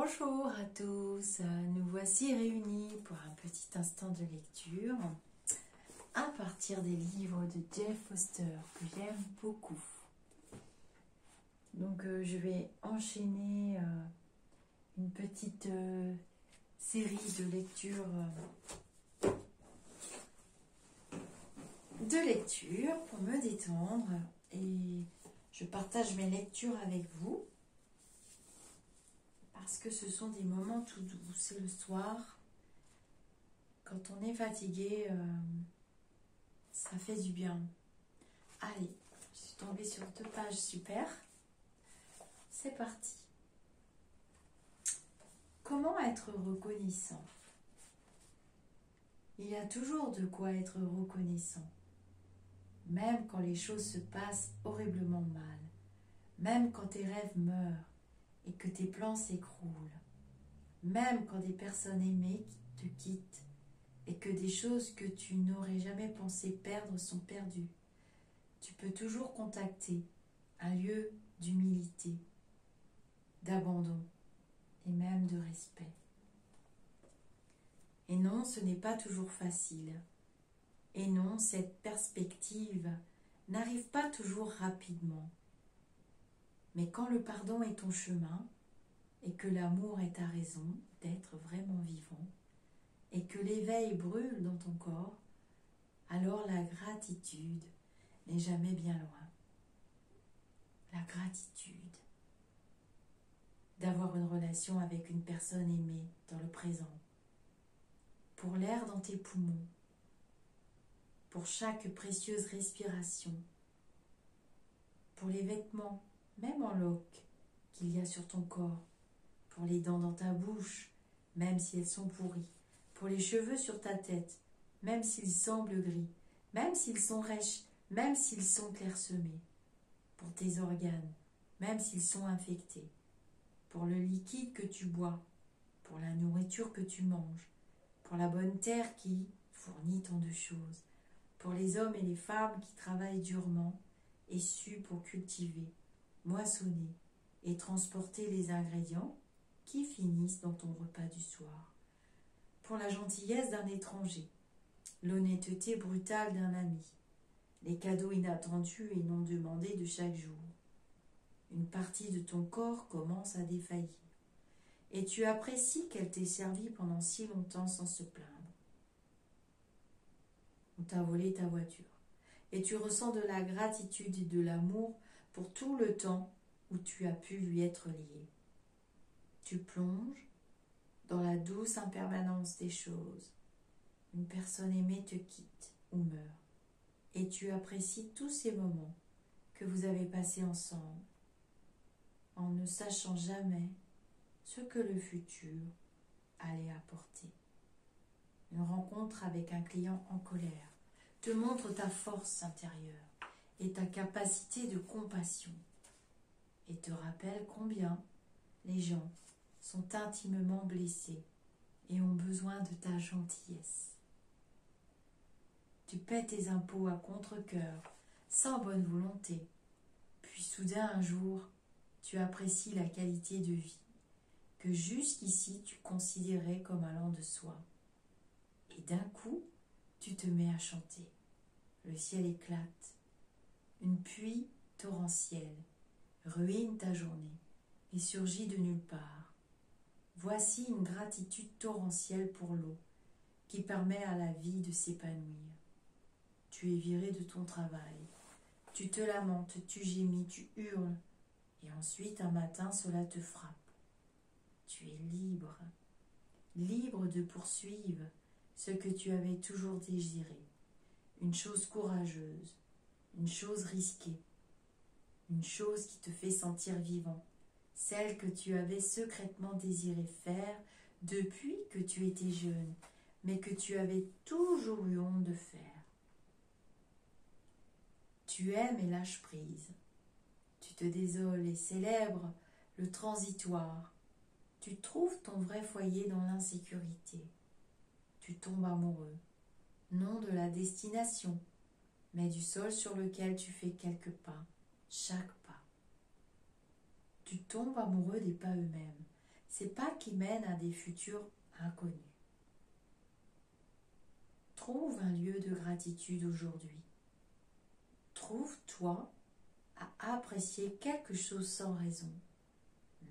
Bonjour à tous, nous voici réunis pour un petit instant de lecture à partir des livres de Jeff Foster que j'aime beaucoup. Donc je vais enchaîner une petite série de lectures pour me détendre et je partage mes lectures avec vous. Parce que ce sont des moments tout doux. C'est le soir. Quand on est fatigué, ça fait du bien. Allez, je suis tombée sur 2 pages, super. C'est parti. Comment être reconnaissant? Il y a toujours de quoi être reconnaissant. Même quand les choses se passent horriblement mal. Même quand tes rêves meurent. Et que tes plans s'écroulent, même quand des personnes aimées te quittent et que des choses que tu n'aurais jamais pensé perdre sont perdues, tu peux toujours contacter un lieu d'humilité, d'abandon et même de respect. Et non, ce n'est pas toujours facile. Et non, cette perspective n'arrive pas toujours rapidement. Mais quand le pardon est ton chemin, et que l'amour est ta raison d'être vraiment vivant, et que l'éveil brûle dans ton corps, alors la gratitude n'est jamais bien loin. La gratitude d'avoir une relation avec une personne aimée dans le présent, pour l'air dans tes poumons, pour chaque précieuse respiration, pour les vêtements, même en loques, qu'il y a sur ton corps, pour les dents dans ta bouche, même si elles sont pourries, pour les cheveux sur ta tête, même s'ils semblent gris, même s'ils sont rêches, même s'ils sont clairsemés, pour tes organes, même s'ils sont infectés, pour le liquide que tu bois, pour la nourriture que tu manges, pour la bonne terre qui fournit tant de choses, pour les hommes et les femmes qui travaillent durement et suent pour cultiver, moissonner et transporter les ingrédients qui finissent dans ton repas du soir, pour la gentillesse d'un étranger, l'honnêteté brutale d'un ami, les cadeaux inattendus et non demandés de chaque jour. Une partie de ton corps commence à défaillir, et tu apprécies qu'elle t'ait servi pendant si longtemps sans se plaindre. On t'a volé ta voiture, et tu ressens de la gratitude et de l'amour pour tout le temps où tu as pu lui être lié. Tu plonges dans la douce impermanence des choses. Une personne aimée te quitte ou meurt, et tu apprécies tous ces moments que vous avez passés ensemble, en ne sachant jamais ce que le futur allait apporter. Une rencontre avec un client en colère te montre ta force intérieure et ta capacité de compassion, et te rappelle combien les gens sont intimement blessés et ont besoin de ta gentillesse. Tu paies tes impôts à contre-cœur, sans bonne volonté, puis soudain un jour, tu apprécies la qualité de vie que jusqu'ici tu considérais comme allant de soi. Et d'un coup, tu te mets à chanter. Le ciel éclate. Une pluie torrentielle ruine ta journée et surgit de nulle part. Voici une gratitude torrentielle pour l'eau qui permet à la vie de s'épanouir. Tu es viré de ton travail. Tu te lamentes, tu gémis, tu hurles. Et ensuite, un matin, cela te frappe. Tu es libre. Libre de poursuivre ce que tu avais toujours désiré. Une chose courageuse, une chose risquée, une chose qui te fait sentir vivant, celle que tu avais secrètement désiré faire depuis que tu étais jeune, mais que tu avais toujours eu honte de faire. Tu aimes et lâches prise. Tu te désoles et célèbres le transitoire. Tu trouves ton vrai foyer dans l'insécurité. Tu tombes amoureux, non de la destination, mais du sol sur lequel tu fais quelques pas, chaque pas. Tu tombes amoureux des pas eux-mêmes, ces pas qui mènent à des futurs inconnus. Trouve un lieu de gratitude aujourd'hui. Trouve-toi à apprécier quelque chose sans raison,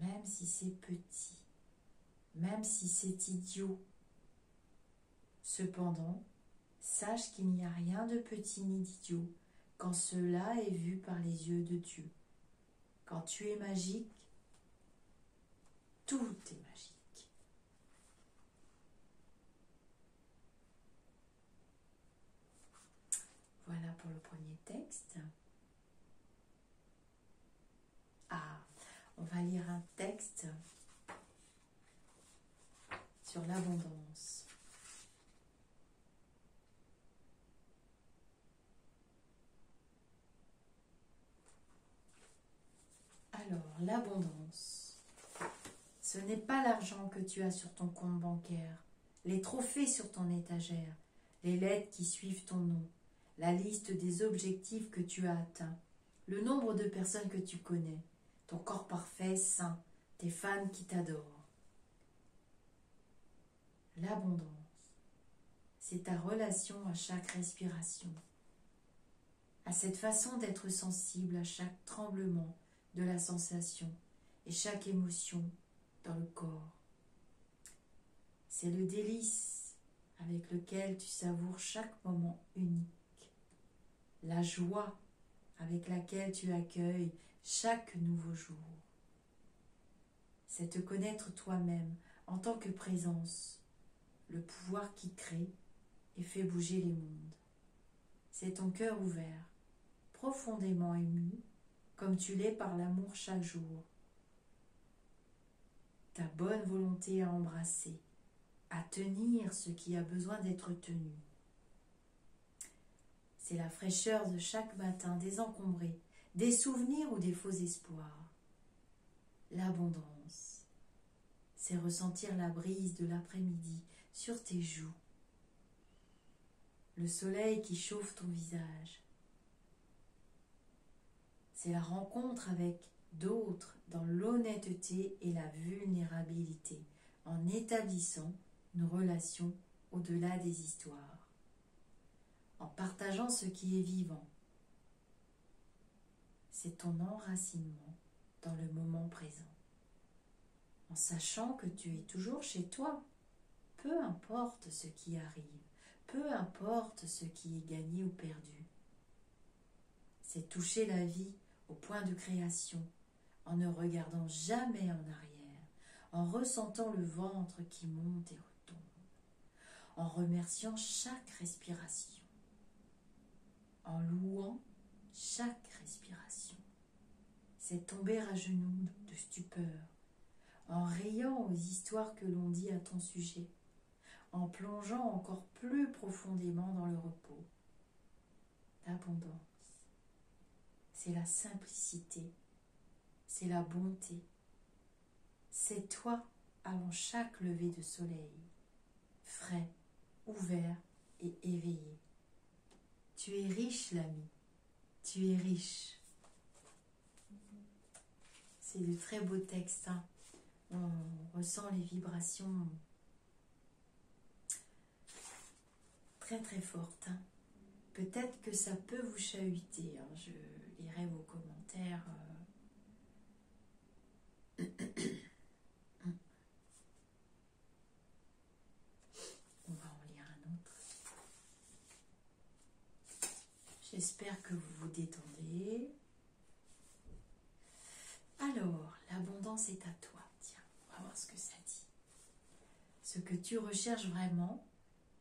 même si c'est petit, même si c'est idiot. Cependant, sache qu'il n'y a rien de petit ni d'idiot quand cela est vu par les yeux de Dieu. Quand tu es magique, tout est magique. Voilà pour le premier texte. Ah, on va lire un texte sur l'abondance. Alors, l'abondance, ce n'est pas l'argent que tu as sur ton compte bancaire, les trophées sur ton étagère, les lettres qui suivent ton nom, la liste des objectifs que tu as atteints, le nombre de personnes que tu connais, ton corps parfait, sain, tes fans qui t'adorent. L'abondance, c'est ta relation à chaque respiration, à cette façon d'être sensible à chaque tremblement de la sensation et chaque émotion dans le corps. C'est le délice avec lequel tu savoures chaque moment unique, la joie avec laquelle tu accueilles chaque nouveau jour. C'est te connaître toi-même en tant que présence, le pouvoir qui crée et fait bouger les mondes. C'est ton cœur ouvert, profondément ému, comme tu l'es par l'amour chaque jour. Ta bonne volonté à embrasser, à tenir ce qui a besoin d'être tenu. C'est la fraîcheur de chaque matin désencombré, des souvenirs ou des faux espoirs. L'abondance, c'est ressentir la brise de l'après-midi sur tes joues, le soleil qui chauffe ton visage. C'est la rencontre avec d'autres dans l'honnêteté et la vulnérabilité, en établissant une relation au-delà des histoires, en partageant ce qui est vivant. C'est ton enracinement dans le moment présent, en sachant que tu es toujours chez toi, peu importe ce qui arrive, peu importe ce qui est gagné ou perdu. C'est toucher la vie au point de création, en ne regardant jamais en arrière, en ressentant le ventre qui monte et retombe, en remerciant chaque respiration, en louant chaque respiration. C'est tomber à genoux de stupeur, en riant aux histoires que l'on dit à ton sujet, en plongeant encore plus profondément dans le repos. L'abondance, c'est la simplicité, c'est la bonté. C'est toi avant chaque lever de soleil, frais, ouvert et éveillé. Tu es riche, l'ami, tu es riche. C'est de très beaux textes, hein. On ressent les vibrations très très fortes, hein. Peut-être que ça peut vous chahuter, hein. Je lirai vos commentaires. On va en lire un autre. J'espère que vous vous détendez. Alors, l'abondance est à toi. Tiens, on va voir ce que ça dit. Ce que tu recherches vraiment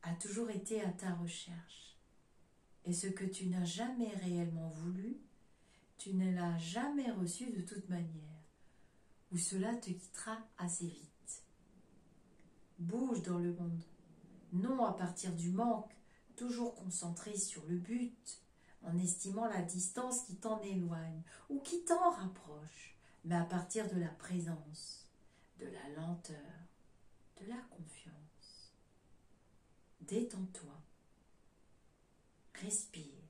a toujours été à ta recherche. Et ce que tu n'as jamais réellement voulu, tu ne l'as jamais reçu de toute manière, ou cela te quittera assez vite. Bouge dans le monde, non à partir du manque, toujours concentré sur le but, en estimant la distance qui t'en éloigne ou qui t'en rapproche, mais à partir de la présence, de la lenteur, de la confiance. Détends-toi, respire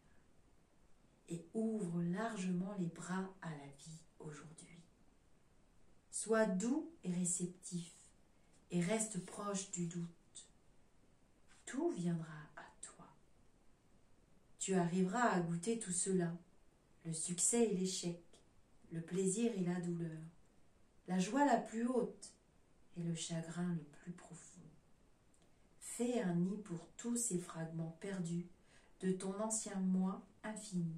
et ouvre largement les bras à la vie aujourd'hui. Sois doux et réceptif et reste proche du doute. Tout viendra à toi. Tu arriveras à goûter tout cela, le succès et l'échec, le plaisir et la douleur, la joie la plus haute et le chagrin le plus profond. Fais un nid pour tous ces fragments perdus de ton ancien moi infini.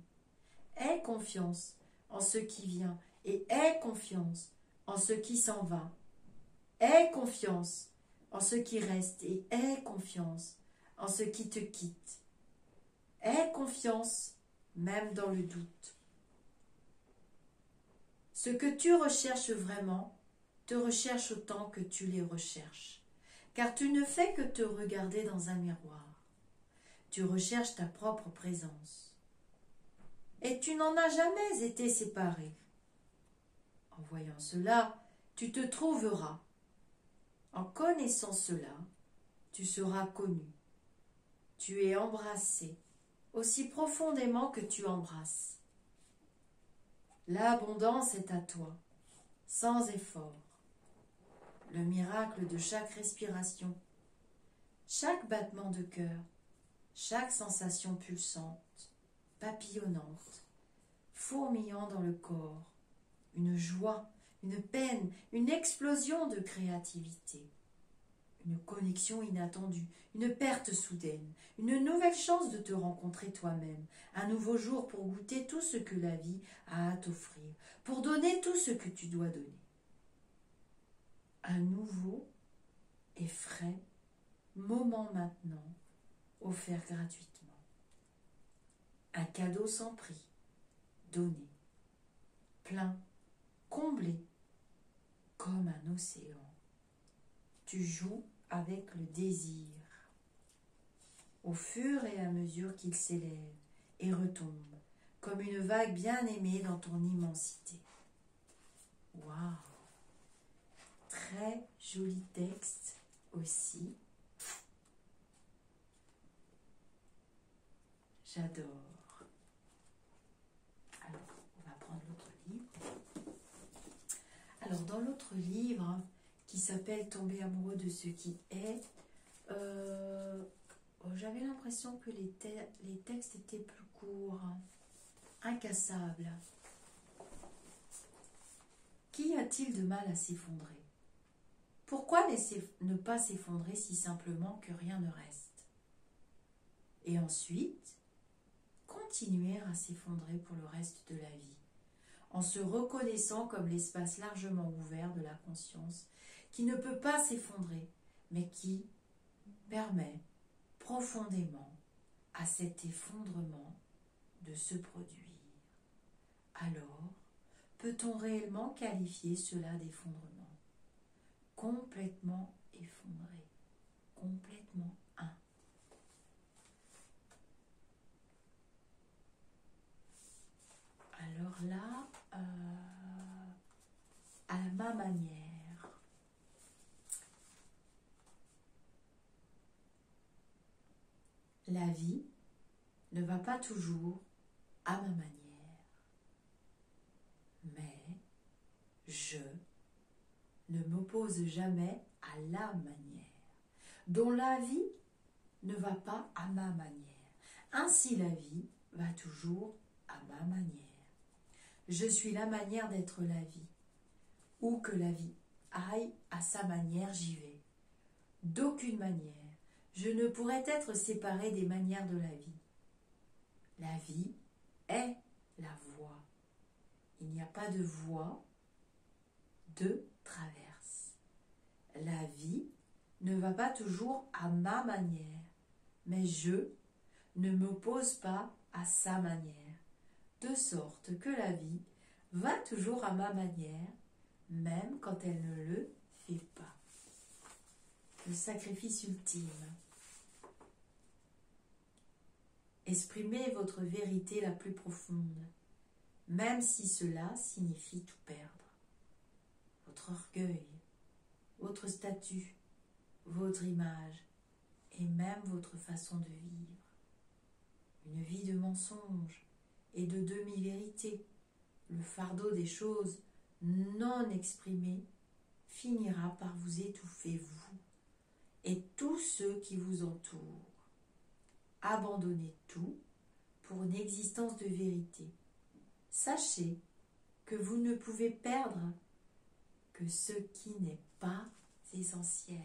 Aie confiance en ce qui vient et aie confiance en ce qui s'en va. Aie confiance en ce qui reste et aie confiance en ce qui te quitte. Aie confiance même dans le doute. Ce que tu recherches vraiment te recherche autant que tu les recherches, car tu ne fais que te regarder dans un miroir. Tu recherches ta propre présence. Et tu n'en as jamais été séparé. En voyant cela, tu te trouveras. En connaissant cela, tu seras connu. Tu es embrassé, aussi profondément que tu embrasses. L'abondance est à toi, sans effort. Le miracle de chaque respiration, chaque battement de cœur, chaque sensation pulsante, papillonnante, fourmillant dans le corps, une joie, une peine, une explosion de créativité, une connexion inattendue, une perte soudaine, une nouvelle chance de te rencontrer toi-même, un nouveau jour pour goûter tout ce que la vie a à t'offrir, pour donner tout ce que tu dois donner. Un nouveau et frais moment maintenant, offert gratuitement. Un cadeau sans prix, donné, plein, comblé, comme un océan. Tu joues avec le désir, au fur et à mesure qu'il s'élève et retombe, comme une vague bien aimée dans ton immensité. Waouh! Très joli texte aussi. J'adore. Alors, on va prendre l'autre livre. Alors, dans l'autre livre, qui s'appelle « Tomber amoureux de ce qui est », j'avais l'impression que les textes étaient plus courts, incassables. Qu'y a-t-il de mal à s'effondrer? Pourquoi ne pas s'effondrer si simplement que rien ne reste? Et ensuite, continuer à s'effondrer pour le reste de la vie, en se reconnaissant comme l'espace largement ouvert de la conscience qui ne peut pas s'effondrer, mais qui permet profondément à cet effondrement de se produire. Alors, peut-on réellement qualifier cela d'effondrement? Complètement effondré, complètement un. Alors là, à ma manière, la vie ne va pas toujours à ma manière, mais je ne m'oppose jamais à la manière, dont la vie ne va pas à ma manière. Ainsi la vie va toujours à ma manière. Je suis la manière d'être la vie. Où que la vie aille à sa manière, j'y vais. D'aucune manière, je ne pourrais être séparée des manières de la vie. La vie est la voie. Il n'y a pas de voie de traverse. La vie ne va pas toujours à ma manière, mais je ne m'oppose pas à sa manière, de sorte que la vie va toujours à ma manière, même quand elle ne le fait pas. Le sacrifice ultime. Exprimez votre vérité la plus profonde, même si cela signifie tout perdre. Votre orgueil, votre statut, votre image et même votre façon de vivre. Une vie de mensonges et de demi-vérité, le fardeau des choses non exprimées finira par vous étouffer, vous et tous ceux qui vous entourent. Abandonnez tout pour une existence de vérité. Sachez que vous ne pouvez perdre que ce qui n'est pas essentiel.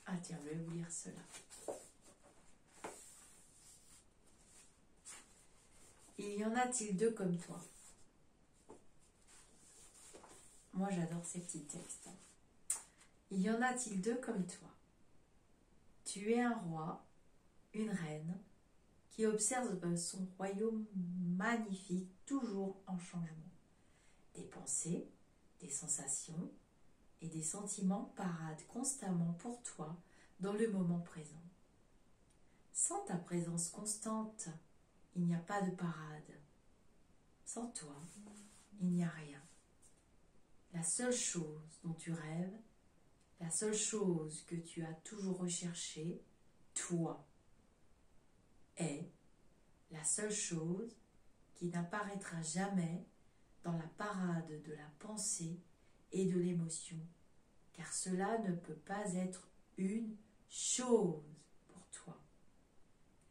Ah tiens, je vais vous lire cela. Il y en a-t-il deux comme toi? Moi j'adore ces petits textes. Il y en a-t-il deux comme toi? Tu es un roi, une reine, qui observe son royaume magnifique, toujours en changement. Des pensées, des sensations et des sentiments paradent constamment pour toi dans le moment présent. Sans ta présence constante, il n'y a pas de parade. Sans toi, il n'y a rien. La seule chose dont tu rêves, la seule chose que tu as toujours recherchée, toi, est la seule chose qui n'apparaîtra jamais dans la parade de la pensée et de l'émotion, car cela ne peut pas être une chose pour toi.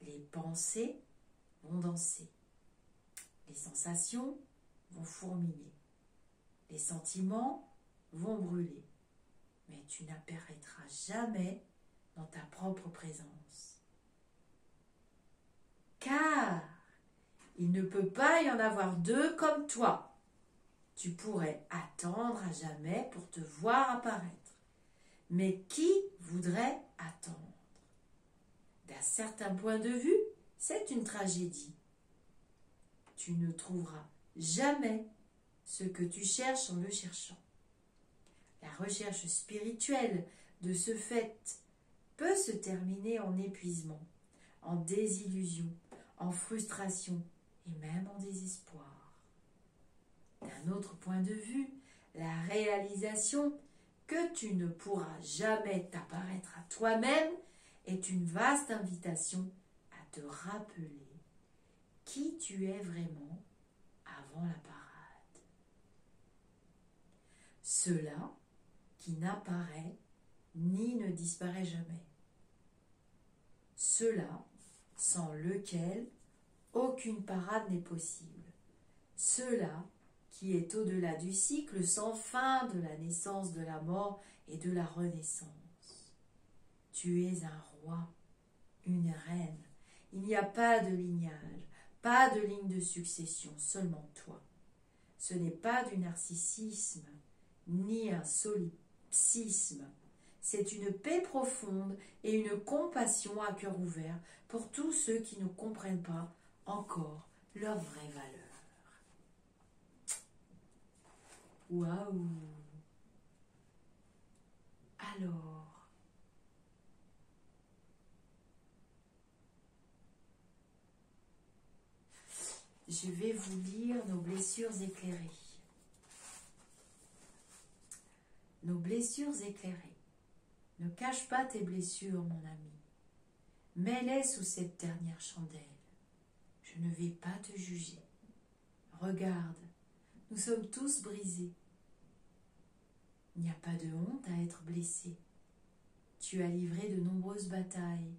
Les pensées vont danser, les sensations vont fourmiller, les sentiments vont brûler, mais tu n'apparaîtras jamais dans ta propre présence. Car il ne peut pas y en avoir deux comme toi. Tu pourrais attendre à jamais pour te voir apparaître. Mais qui voudrait attendre? D'un certain point de vue, c'est une tragédie. Tu ne trouveras jamais ce que tu cherches en le cherchant. La recherche spirituelle, de ce fait, peut se terminer en épuisement, en désillusion, en frustration et même en désespoir. D'un autre point de vue, la réalisation que tu ne pourras jamais t'apparaître à toi-même est une vaste invitation à te rappeler qui tu es vraiment avant la parade. Cela qui n'apparaît ni ne disparaît jamais. Cela sans lequel aucune parade n'est possible. Cela qui est au-delà du cycle sans fin de la naissance, de la mort et de la renaissance. Tu es un roi, une reine. Il n'y a pas de lignage, pas de ligne de succession, seulement toi. Ce n'est pas du narcissisme, ni un solipsisme. C'est une paix profonde et une compassion à cœur ouvert pour tous ceux qui ne comprennent pas encore leur vraie valeur. Waouh! Alors, je vais vous lire nos blessures éclairées. Nos blessures éclairées. Ne cache pas tes blessures, mon ami. Mets-les sous cette dernière chandelle. Je ne vais pas te juger. Regarde, nous sommes tous brisés. Il n'y a pas de honte à être blessé. Tu as livré de nombreuses batailles.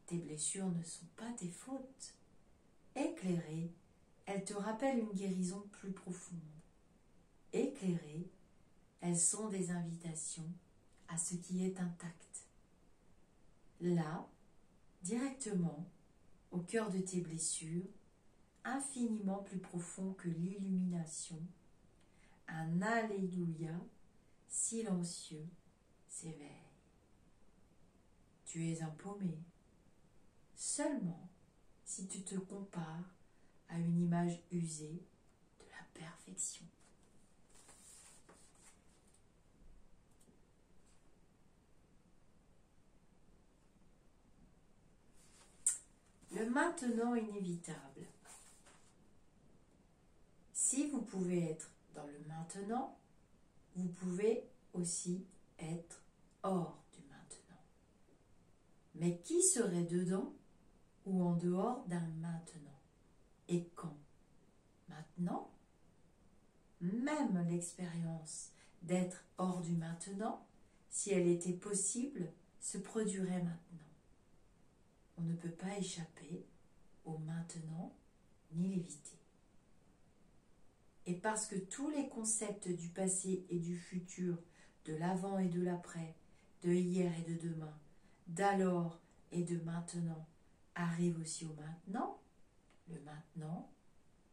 Tes blessures ne sont pas tes fautes. Éclairées, elles te rappellent une guérison plus profonde. Éclairées, elles sont des invitations à ce qui est intact. Là, directement, au cœur de tes blessures, infiniment plus profond que l'illumination, un Alléluia silencieux s'éveille. Tu es un paumé, seulement si tu te compares à une image usée de la perfection. Le maintenant inévitable. Si vous pouvez être dans le maintenant, vous pouvez aussi être hors du maintenant. Mais qui serait dedans ou en dehors d'un maintenant? Et quand? Maintenant même l'expérience d'être hors du maintenant, si elle était possible, se produirait maintenant. On ne peut pas échapper au maintenant ni l'éviter. Et parce que tous les concepts du passé et du futur, de l'avant et de l'après, de hier et de demain, d'alors et de maintenant, arrivent aussi au maintenant, le maintenant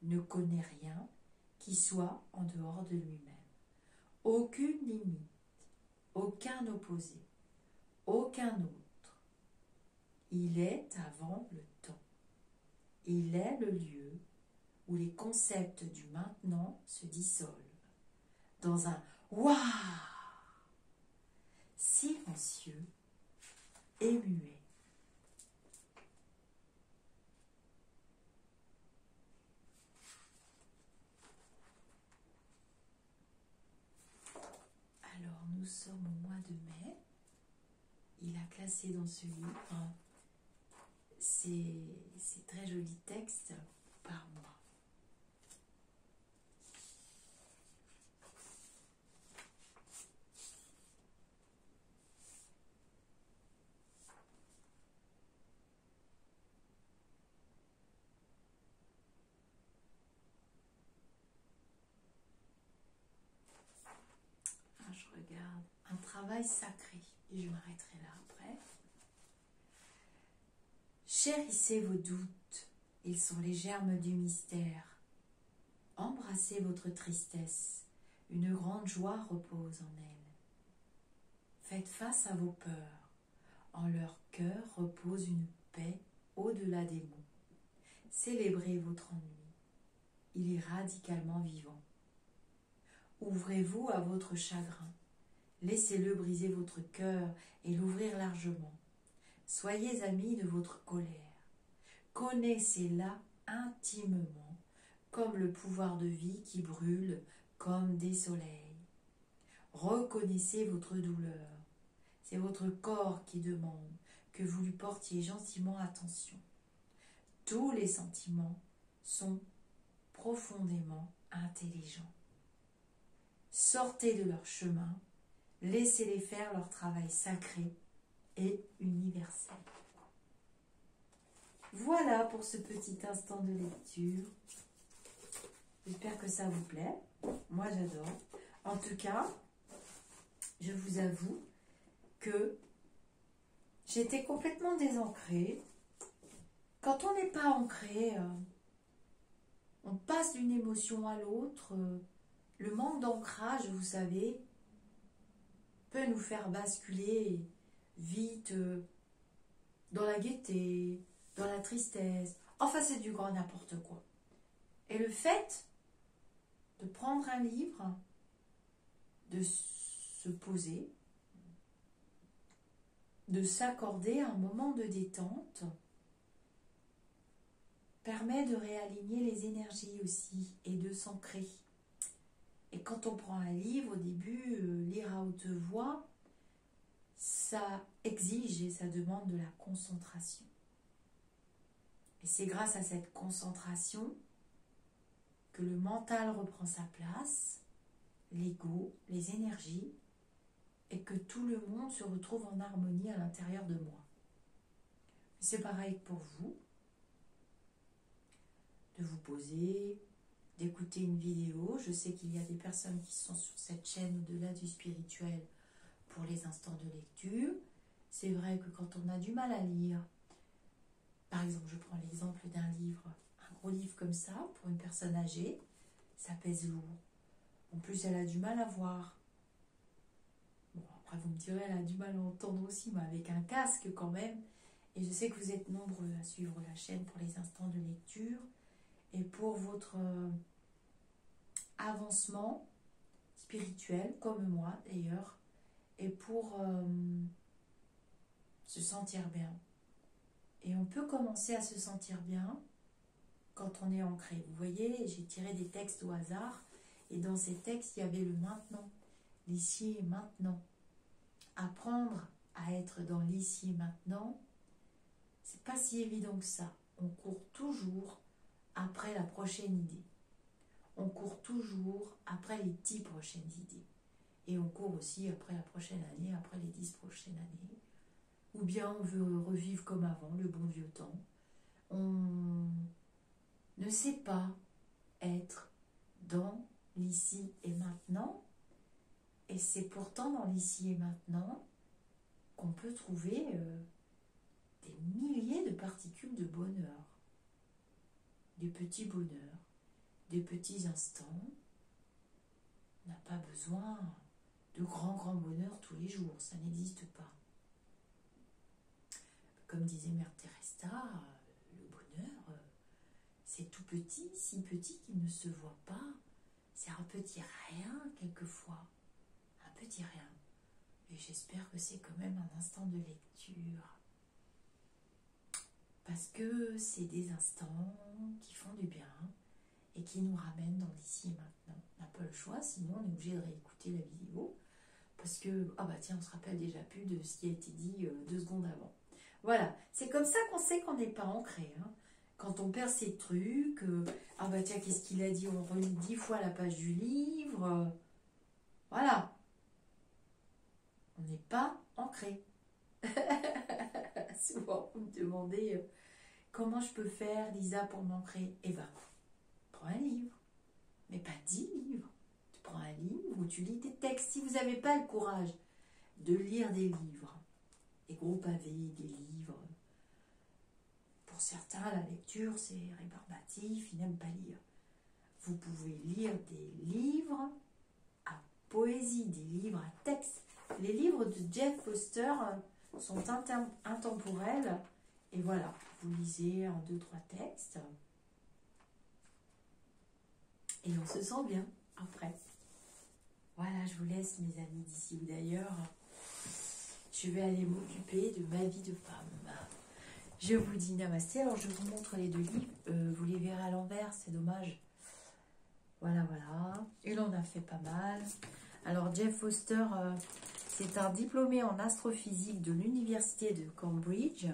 ne connaît rien qui soit en dehors de lui-même. Aucune limite, aucun opposé, aucun autre. Il est avant le temps. Il est le lieu où les concepts du maintenant se dissolvent dans un « Waouh !» silencieux et muet. Alors, nous sommes au mois de mai. Il a classé dans ce livre ces très jolis textes par mois. Je regarde un travail sacré et je m'arrêterai là après. Chérissez vos doutes, ils sont les germes du mystère. Embrassez votre tristesse, une grande joie repose en elle. Faites face à vos peurs, en leur cœur repose une paix au-delà des mots. Célébrez votre ennui, il est radicalement vivant. Ouvrez-vous à votre chagrin, laissez-le briser votre cœur et l'ouvrir largement. Soyez amis de votre colère, connaissez-la intimement, comme le pouvoir de vie qui brûle comme des soleils. Reconnaissez votre douleur, c'est votre corps qui demande que vous lui portiez gentiment attention. Tous les sentiments sont profondément intelligents. Sortez de leur chemin, laissez-les faire leur travail sacré et universel. Voilà pour ce petit instant de lecture. J'espère que ça vous plaît. Moi, j'adore. En tout cas, je vous avoue que j'étais complètement désancrée. Quand on n'est pas ancré, on passe d'une émotion à l'autre. Le manque d'ancrage, vous savez, peut nous faire basculer vite dans la gaieté, dans la tristesse. Enfin, c'est du grand n'importe quoi. Et le fait de prendre un livre, de se poser, de s'accorder un moment de détente, permet de réaligner les énergies aussi et de s'ancrer. Et quand on prend un livre, au début, lire à haute voix, ça exige et ça demande de la concentration. Et c'est grâce à cette concentration que le mental reprend sa place, l'ego, les énergies, et que tout le monde se retrouve en harmonie à l'intérieur de moi. C'est pareil pour vous, de vous poser, d'écouter une vidéo. Je sais qu'il y a des personnes qui sont sur cette chaîne au-delà du spirituel pour les instants de lecture. C'est vrai que quand on a du mal à lire, par exemple, je prends l'exemple d'un livre, un gros livre comme ça, pour une personne âgée, ça pèse lourd. En plus, elle a du mal à voir. Bon, après, vous me direz, elle a du mal à entendre aussi, mais avec un casque quand même. Et je sais que vous êtes nombreux à suivre la chaîne pour les instants de lecture et pour votre avancement spirituel, comme moi d'ailleurs, et pour se sentir bien. Et on peut commencer à se sentir bien quand on est ancré. Vous voyez, j'ai tiré des textes au hasard, et dans ces textes, il y avait le maintenant, l'ici et maintenant. Apprendre à être dans l'ici et maintenant, c'est pas si évident que ça. On court toujours après la prochaine idée. On court toujours après les 10 prochaines idées. Et on court aussi après la prochaine année, après les 10 prochaines années. Ou bien on veut revivre comme avant, le bon vieux temps. On ne sait pas être dans l'ici et maintenant. Et c'est pourtant dans l'ici et maintenant qu'on peut trouver des milliers de particules de bonheur. Des petits bonheurs, des petits instants. On n'a pas besoin de grands bonheurs tous les jours, ça n'existe pas. Comme disait Mère Teresa, le bonheur, c'est tout petit, si petit qu'il ne se voit pas. C'est un petit rien quelquefois, un petit rien. Et j'espère que c'est quand même un instant de lecture. Parce que c'est des instants qui font du bien et qui nous ramènent dans l'ici et maintenant. On n'a pas le choix, sinon on est obligé de réécouter la vidéo. Parce que, ah bah tiens, on se rappelle déjà plus de ce qui a été dit 2 secondes avant. Voilà, c'est comme ça qu'on sait qu'on n'est pas ancré. Hein. Quand on perd ces trucs, ah bah tiens, qu'est-ce qu'il a dit? On relit 10 fois la page du livre. Voilà. On n'est pas ancré. Souvent, vous me demandez comment je peux faire, Lisa, pour m'ancrer. Eh ben, prends un livre, mais pas 10 livres. Tu prends un livre où tu lis tes textes. Si vous n'avez pas le courage de lire des livres, des gros pavés, des livres, pour certains, la lecture, c'est rébarbatif, ils n'aiment pas lire. Vous pouvez lire des livres à poésie, des livres à texte. Les livres de Jeff Foster sont intemporels. Et voilà, vous lisez 1, 2, 3 textes. Et on se sent bien après. Voilà, je vous laisse, mes amis, d'ici ou d'ailleurs. Je vais aller m'occuper de ma vie de femme. Je vous dis namasté. Alors, je vous montre les 2 livres. Vous les verrez à l'envers, c'est dommage. Voilà. Il en a fait pas mal. Alors, Jeff Foster, c'est un diplômé en astrophysique de l'université de Cambridge.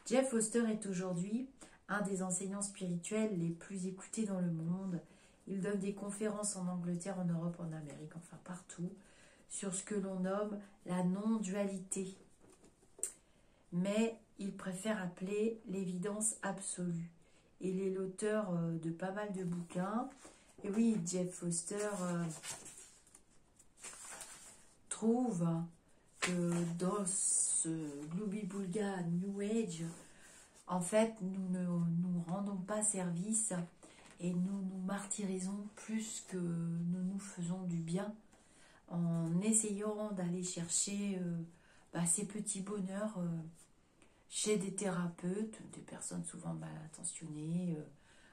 Jeff Foster est aujourd'hui un des enseignants spirituels les plus écoutés dans le monde. Il donne des conférences en Angleterre, en Europe, en Amérique, enfin partout, sur ce que l'on nomme la non-dualité. Mais il préfère appeler l'évidence absolue. Il est l'auteur de pas mal de bouquins. Et oui, Jeff Foster trouve que dans ce Glooby-Boulga New Age, en fait, nous ne nous rendons pas service et nous nous martyrisons plus que nous nous faisons du bien en essayant d'aller chercher ces petits bonheurs chez des thérapeutes, des personnes souvent mal intentionnées,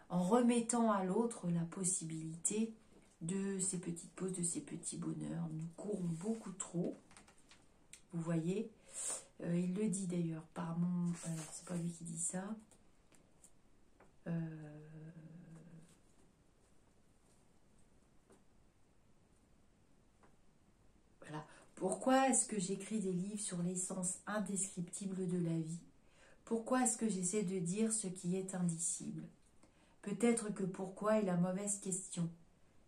en remettant à l'autre la possibilité de ces petites pauses, de ces petits bonheurs. Nous courons beaucoup trop, vous voyez. Il le dit d'ailleurs par mon... Alors, c'est pas lui qui dit ça. Voilà. Pourquoi est-ce que j'écris des livres sur l'essence indescriptible de la vie? Pourquoi est-ce que j'essaie de dire ce qui est indicible? Peut-être que pourquoi est la mauvaise question.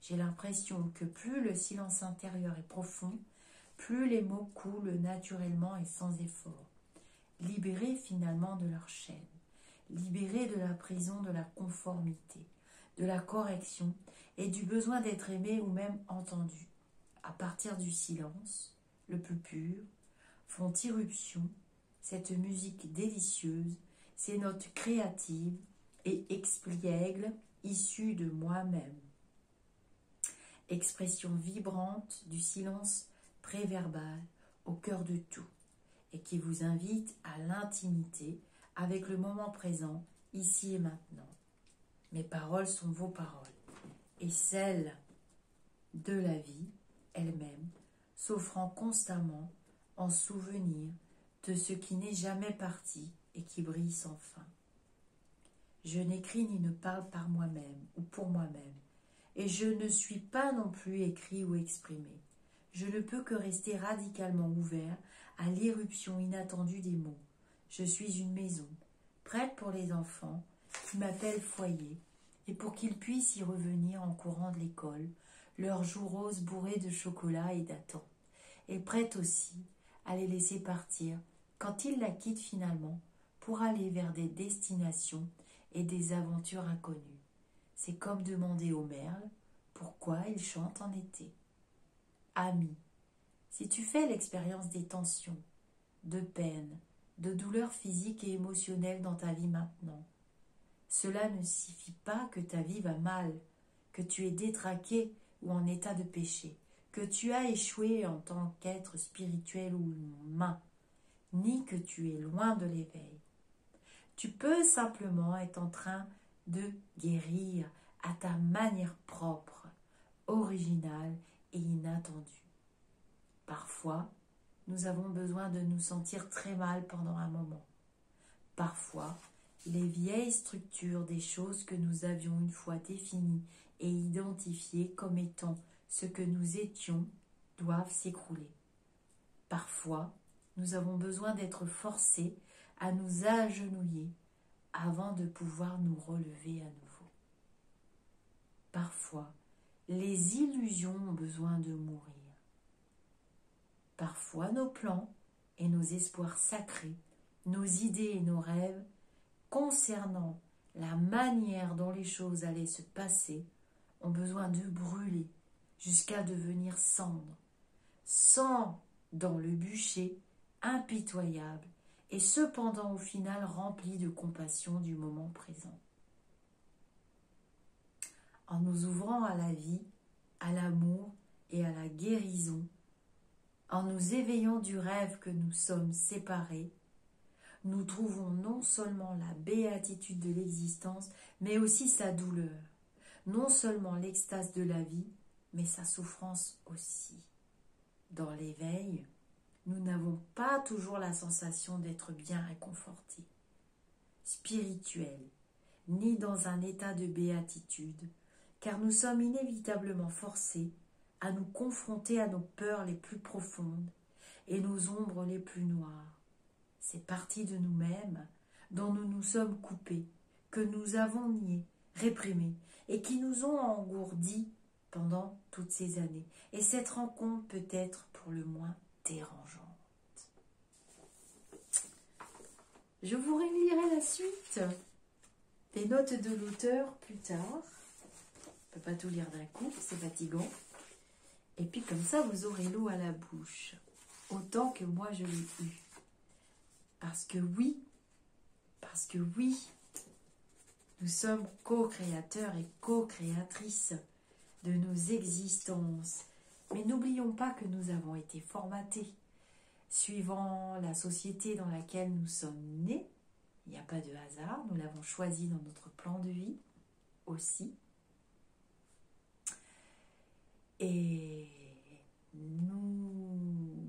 J'ai l'impression que plus le silence intérieur est profond, plus les mots coulent naturellement et sans effort. Libérés finalement de leur chaîne, libérés de la prison de la conformité, de la correction et du besoin d'être aimé ou même entendu. À partir du silence, le plus pur, font irruption cette musique délicieuse, ces notes créatives et expliègles issues de moi-même. Expression vibrante du silence préverbal au cœur de tout et qui vous invite à l'intimité avec le moment présent, ici et maintenant. Mes paroles sont vos paroles et celles de la vie elle-même, s'offrant constamment en souvenir de ce qui n'est jamais parti et qui brille sans fin. Je n'écris ni ne parle par moi-même ou pour moi-même, et je ne suis pas non plus écrit ou exprimé. Je ne peux que rester radicalement ouvert à l'irruption inattendue des mots. Je suis une maison, prête pour les enfants, qui m'appellent foyer, et pour qu'ils puissent y revenir en courant de l'école, leurs joues roses bourrées de chocolat et d'attente, et prêtes aussi à les laisser partir quand ils la quittent finalement pour aller vers des destinations et des aventures inconnues. C'est comme demander au merle pourquoi il chante en été. Ami, si tu fais l'expérience des tensions, de peine, de douleurs physiques et émotionnelles dans ta vie maintenant, cela ne signifie pas que ta vie va mal, que tu es détraqué ou en état de péché, que tu as échoué en tant qu'être spirituel ou humain, ni que tu es loin de l'éveil. Tu peux simplement être en train de guérir à ta manière propre, originale et inattendue. Parfois, nous avons besoin de nous sentir très mal pendant un moment. Parfois, les vieilles structures des choses que nous avions une fois définies et identifiées comme étant ce que nous étions doivent s'écrouler. Parfois, nous avons besoin d'être forcés à nous agenouiller avant de pouvoir nous relever à nouveau. Parfois, les illusions ont besoin de mourir. Parfois, nos plans et nos espoirs sacrés, nos idées et nos rêves concernant la manière dont les choses allaient se passer ont besoin de brûler jusqu'à devenir cendre, sang dans le bûcher impitoyable et cependant au final rempli de compassion du moment présent. En nous ouvrant à la vie, à l'amour et à la guérison, en nous éveillant du rêve que nous sommes séparés, nous trouvons non seulement la béatitude de l'existence, mais aussi sa douleur, non seulement l'extase de la vie, mais sa souffrance aussi. Dans l'éveil, nous n'avons pas toujours la sensation d'être bien réconfortés, spirituels, ni dans un état de béatitude, car nous sommes inévitablement forcés à nous confronter à nos peurs les plus profondes et nos ombres les plus noires. Ces parties de nous-mêmes dont nous nous sommes coupés, que nous avons niées, réprimées et qui nous ont engourdis pendant toutes ces années. Et cette rencontre peut être pour le moins dérangeante. Je vous relirai la suite des notes de l'auteur plus tard. On ne peut pas tout lire d'un coup, c'est fatigant. Et puis comme ça, vous aurez l'eau à la bouche, autant que moi je l'ai eu. Parce que oui, nous sommes co-créateurs et co-créatrices de nos existences. Mais n'oublions pas que nous avons été formatés. Suivant la société dans laquelle nous sommes nés, il n'y a pas de hasard, nous l'avons choisi dans notre plan de vie aussi. Et nous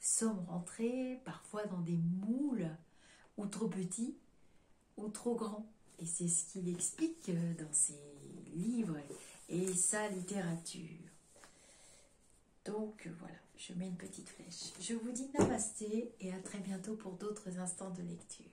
sommes rentrés parfois dans des moules ou trop petits ou trop grands. Et c'est ce qu'il explique dans ses livres et sa littérature. Donc voilà, je mets une petite flèche. Je vous dis namasté et à très bientôt pour d'autres instants de lecture.